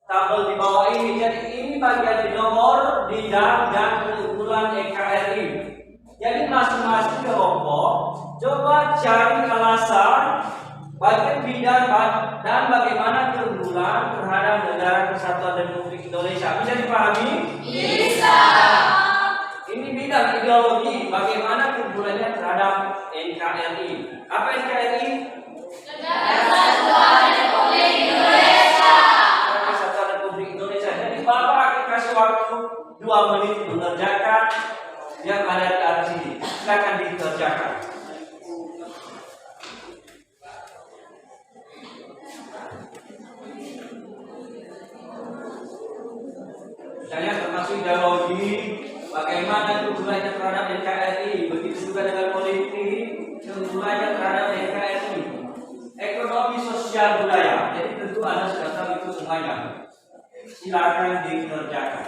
tabel di bawah ini. Jadi ini bagian di nomor, bidang, dan keunggulan NKRI. Jadi masing-masing kelompok coba cari alasan bagian bidang dan bagaimana keunggulan terhadap negara kesatuan Republik Indonesia. Bisa dipahami? Bisa. Ini bidang ideologi, bagaimana keunggulannya terhadap NKRI. Apa NKRI? Negara Kesatuan Republik Indonesia. Negara Kesatuan Republik Indonesia. Jadi Bapak akan kasih waktu 2 menit mengerjakan yang ada di atas sini. Silakan dikerjakan. Misalnya termasuk ideologi, bagaimana keunggulannya terhadap NKRI, begitu juga dengan politik, keunggulannya terhadap NKRI, ekonomi, sosial, budaya. Jadi tentu ada daftar itu semuanya. Silakan dikerjakan.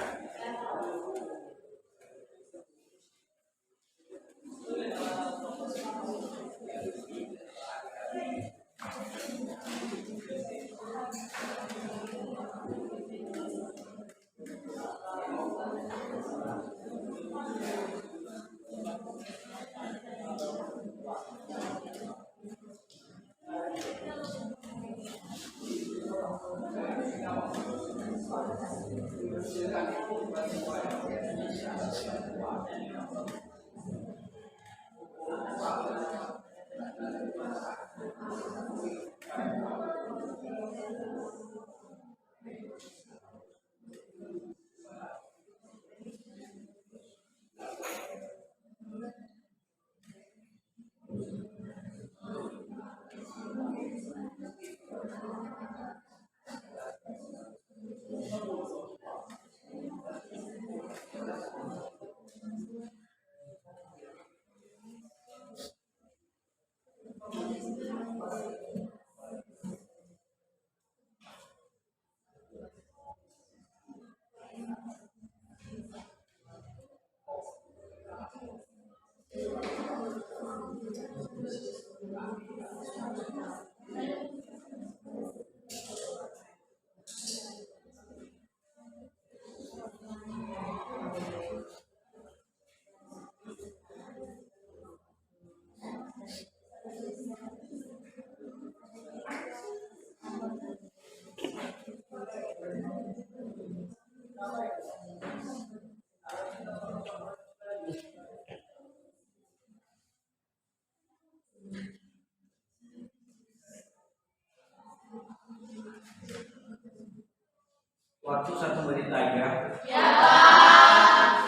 Waktu 1 menit lagi ya. Ya, Pak.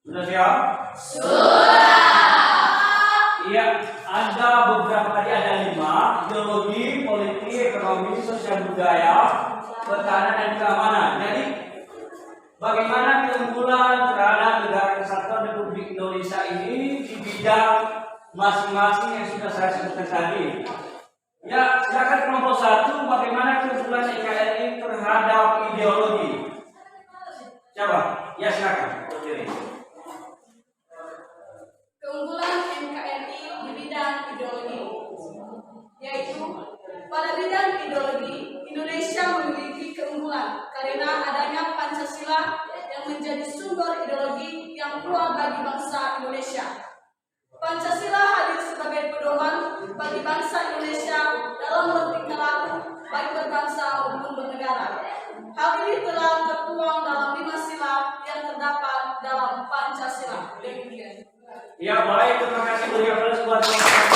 Sudah siap? Iya, ada beberapa tadi ada 5: ideologi, politik, ekonomi, sosial budaya, pertahanan dan keamanan. Jadi bagaimana keunggulan terhadap negara kesatuan Republik Indonesia ini di bidang masing-masing yang sudah saya sebutkan tadi. Ya, silakan kelompok 1, bagaimana keunggulan NKRI terhadap ideologi? Siapa? Ya, silakan. Berdiri. Keunggulan NKRI di bidang ideologi, yaitu pada bidang ideologi Indonesia memiliki keunggulan karena adanya Pancasila yang menjadi sumber ideologi yang kuat bagi bangsa Indonesia. Pancasila hadir sebagai pedoman bagi bangsa Indonesia dalam bertingkah laku baik berbangsa maupun bernegara. Hal ini telah tertuang dalam 5 sila yang terdapat dalam Pancasila. Demikian. Ya, baik, terima kasih beri aplaus buat teman-teman.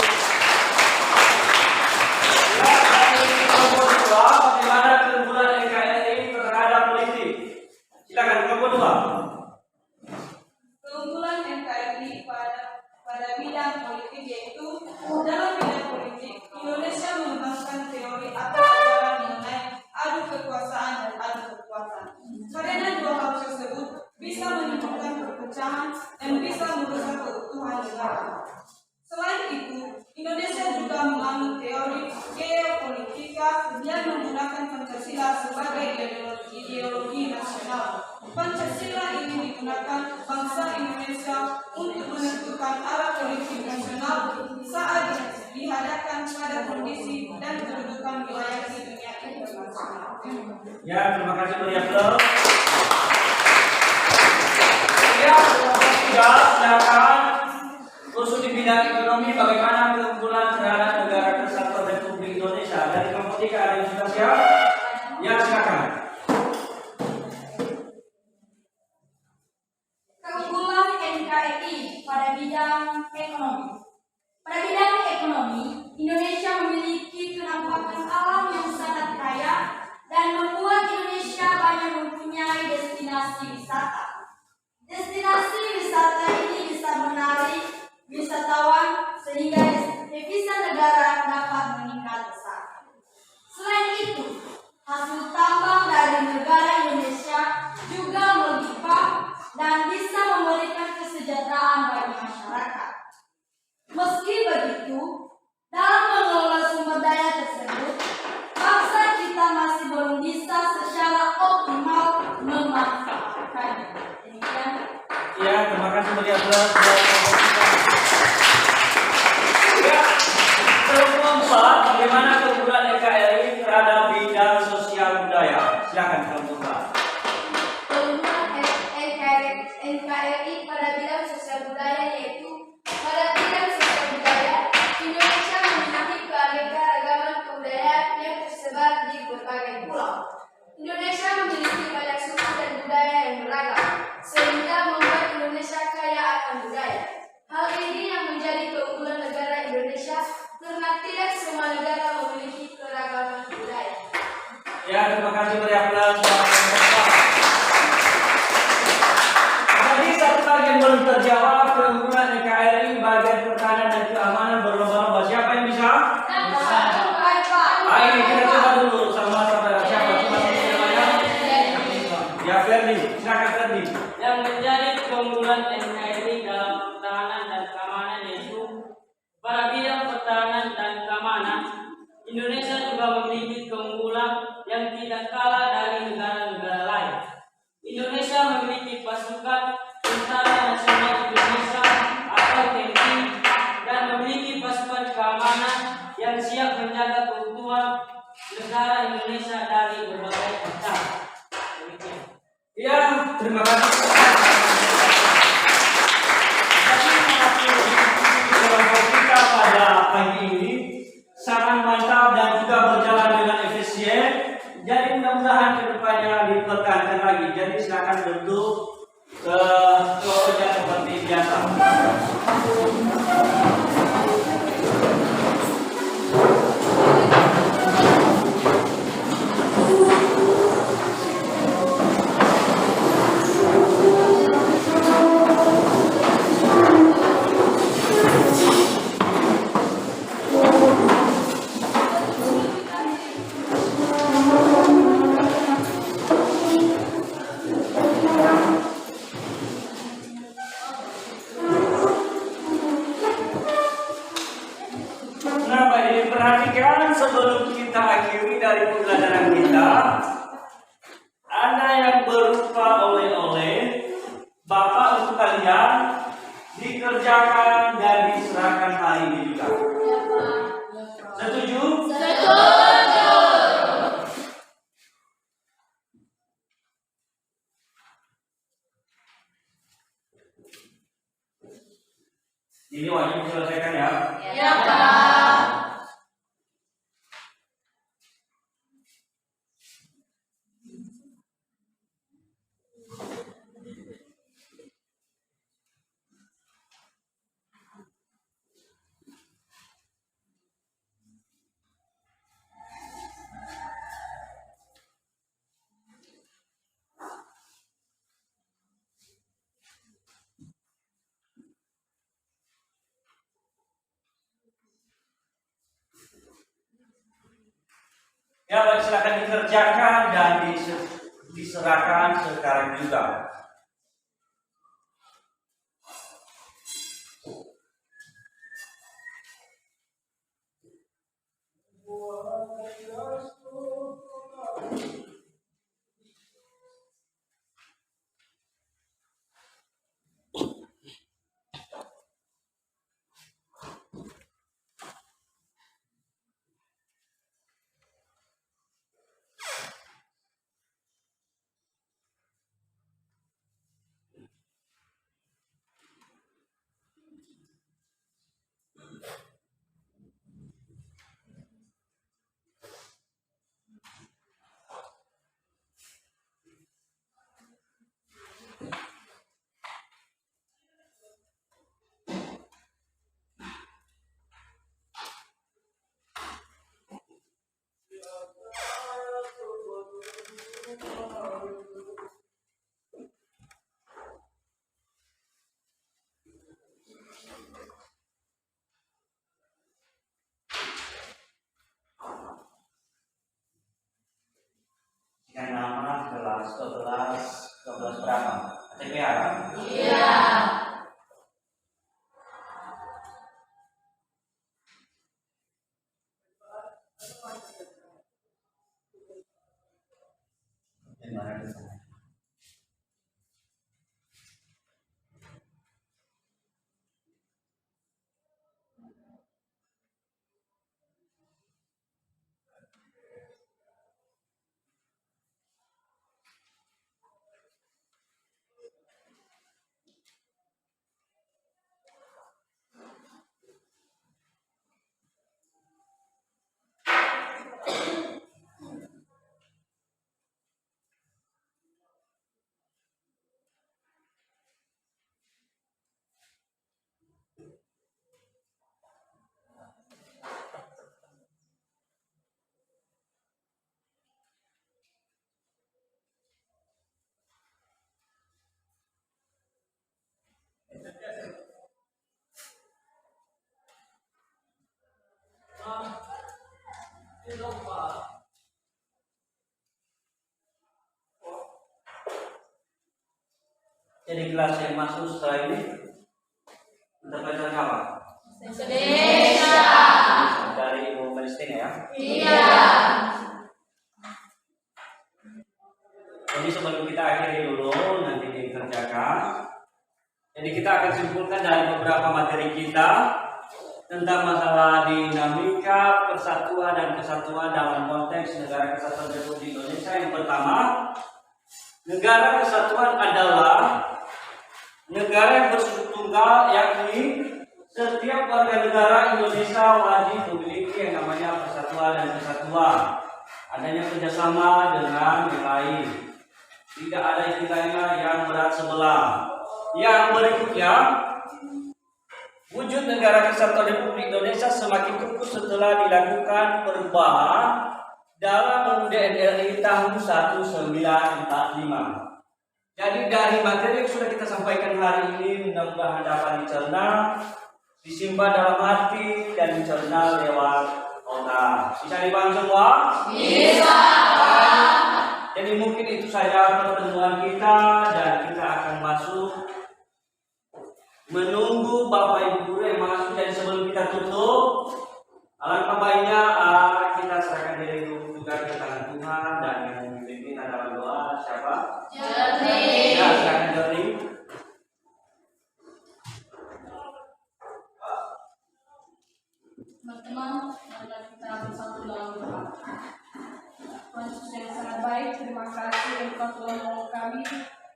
Ya, dari kelompok 2, bagaimana keunggulan NKRI terhadap politik? Silakan kelompok 2. Keunggulan NKRI pada bidang politik yaitu dalam bidang politik Indonesia mengembangkan teori atau ajaran mengenai adu kekuasaan dan adu kekuatan. Karena dua hal tersebut bisa menimbulkan perpecahan dan bisa merusak keutuhan negara. Selain itu, Indonesia juga menganut teori geopolitika yang menggunakan Pancasila sebagai ideologi nasional. Pancasila ini digunakan bangsa Indonesia untuk menentukan arah politik nasional saat dihadapkan pada kondisi dan kedudukan wilayah di dunia internasional. Ya, terima kasih beri aplaus. Ya, kelompok 3, silakan. Khusus di bidang ekonomi, bagaimana keunggulan terhadap negara kesatuan Republik Indonesia? Dari kelompok 3 ada yang sudah siap? Ya, silakan. Keunggulan NKRI pada bidang ekonomi. Pada bidang ekonomi, Indonesia memiliki kenampakan alam yang sangat kaya dan membuat Indonesia banyak mempunyai destinasi wisata. Destinasi wisata ini bisa menarik wisatawan sehingga devisa pertahanan dan keamanan berlomba-lomba. Siapa yang bisa? Bapak. Ini kita coba dulu sama saudara. Siapa? Cuma namanya? Ya Ferdi, silakan Ferdi. Yang menjadi keunggulan NKRI dalam pertahanan dan keamanan yaitu pada bidang pertahanan dan keamanan, Indonesia juga memiliki keunggulan yang tidak kalah dari negara-negara lain. Indonesia memiliki pasukan Tentara Nasional Indonesia atau TNI dan memiliki pasukan keamanan yang siap menjaga keutuhan negara Indonesia dari berbagai ancaman. Demikian. Ya, terima kasih. Kelompok kita pada pagi ini sangat mantap dan juga berjalan dengan efisien. Jadi mudah-mudahan kedepannya dipertahankan lagi. Jadi silakan duduk ke kelompoknya seperti biasa. Nah, Pak, perhatikan sebelum kita akhiri dari pembelajaran kita, ada yang berupa oleh-oleh Bapak untuk kalian dikerjakan dan diserahkan hari ini juga. Setuju? Ini wajib diselesaikan ya. Ya, Pak. Ya, Pak, silakan dikerjakan dan diserahkan sekarang juga. Dengan nama kelas 12 berapa? KTP kan? Iya. Gimana di sana? Jadi kelas yang masuk setelah ini kita pelajaran apa? Indonesia. Dari Ibu Palestina ya. Iya. Jadi sebelum kita akhiri dulu nanti dikerjakan. Jadi kita akan simpulkan dari beberapa materi kita tentang masalah dinamika persatuan dan kesatuan dalam konteks negara kesatuan Republik Indonesia. Yang pertama, negara kesatuan adalah negara yang bersatu tunggal, yakni setiap warga negara Indonesia wajib memiliki yang namanya persatuan dan kesatuan. Adanya kerjasama dengan yang lain. Tidak ada istilahnya yang berat sebelah. Yang berikutnya, wujud negara kesatuan Republik Indonesia semakin kukuh setelah dilakukan perubahan dalam UUD NRI tahun 1945. Jadi dari materi yang sudah kita sampaikan hari ini mudah-mudahan dapat dicerna, disimpan dalam hati dan dicerna lewat otak. Bisa dipahami semua? Bisa. Jadi mungkin itu saja pertemuan kita dan kita akan masuk menunggu Bapak Ibu guru yang masuk. Jadi sebelum kita tutup, alangkah baiknya kita serahkan diri dulu juga ke tangan Tuhan dan yang memimpin kita dalam doa siapa? Jadi. Ya, serahkan diri. Teman-teman, marilah kita bersatu dalam doa. Tuhan Yesus yang sangat baik, terima kasih Engkau telah menolong kami.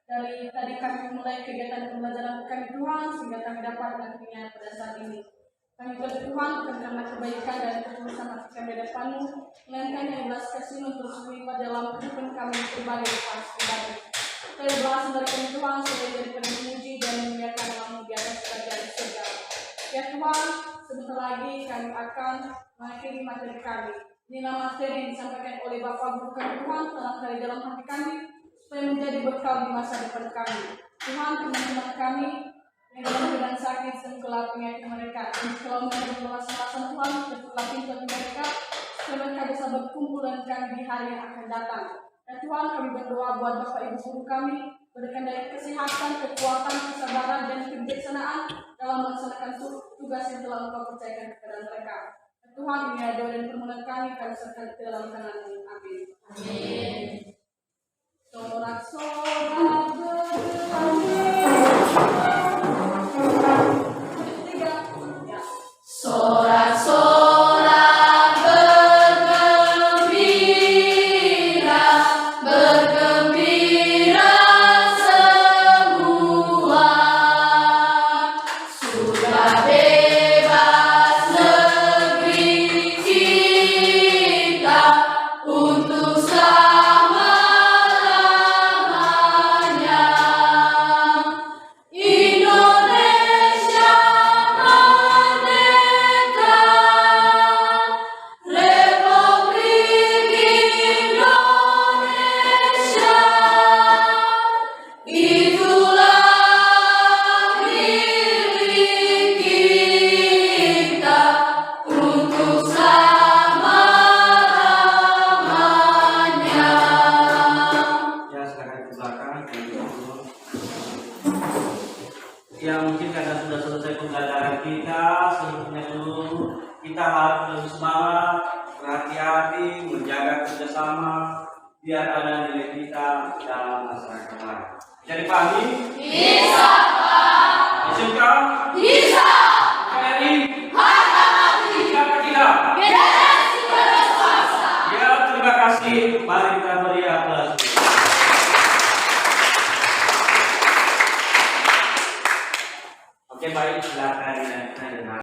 Dari tadi kami mulai kegiatan pembelajaran kami Tuhan, sehingga kami dapat nantinya pada saat ini. Kami berdoa bukan karena kebaikan dan ketulusan hati kami depan-Mu, melainkan yang belas kasih untuk terlibat dalam kehidupan kami pribadi. Saya berdoa dari kami Tuhan, supaya jadi pemuji dan memuliakan nama-Mu di atas kerajaan surga. Ya Tuhan, sebentar lagi kami akan mengakhiri materi kami. Inilah materi yang disampaikan oleh Bapak Guru kami Tuhan dalam kali dalam hati kami, supaya menjadi bekal di masa depan kami. Tuhan, teman-teman kami yang dalam keadaan sakit dan kelak penyakit mereka, dan kalau mereka bermasa-masa Tuhan, tetaplah pintar mereka, supaya mereka bisa berkumpul dengan kami di hari yang akan datang. Dan Tuhan, kami berdoa buat Bapak Ibu guru kami, berikan dari kesehatan, kekuatan, kesabaran, dan kebijaksanaan dalam melaksanakan tugas yang telah Engkau percayakan kepada mereka. Dan Tuhan, ini adalah doa dan permohonan kami serahkan ke dalam tangan-Mu. Amin. Amin. Sorak-sorak bergembira. Sorak-sorak bergembira, bergembira semua. Sudah bebas negeri kita untuk selama-lamanya. Indonesia merdeka, Republik Indonesia, itulah milik kita untuk selama-lamanya. Ya, silakan ke belakang. Ya, mungkin karena sudah selesai pembelajaran kita, sebelumnya dulu kita harus lebih semangat, berhati-hati, menjaga kerjasama, biar ada nilai kita dalam masyarakat lain. Jadi pahami? Bisa, Pak. SMK? Bisa. KRI? Harga mati. Siapa tidak? Generasi berkuasa. Ya, terima kasih. Mari kita beri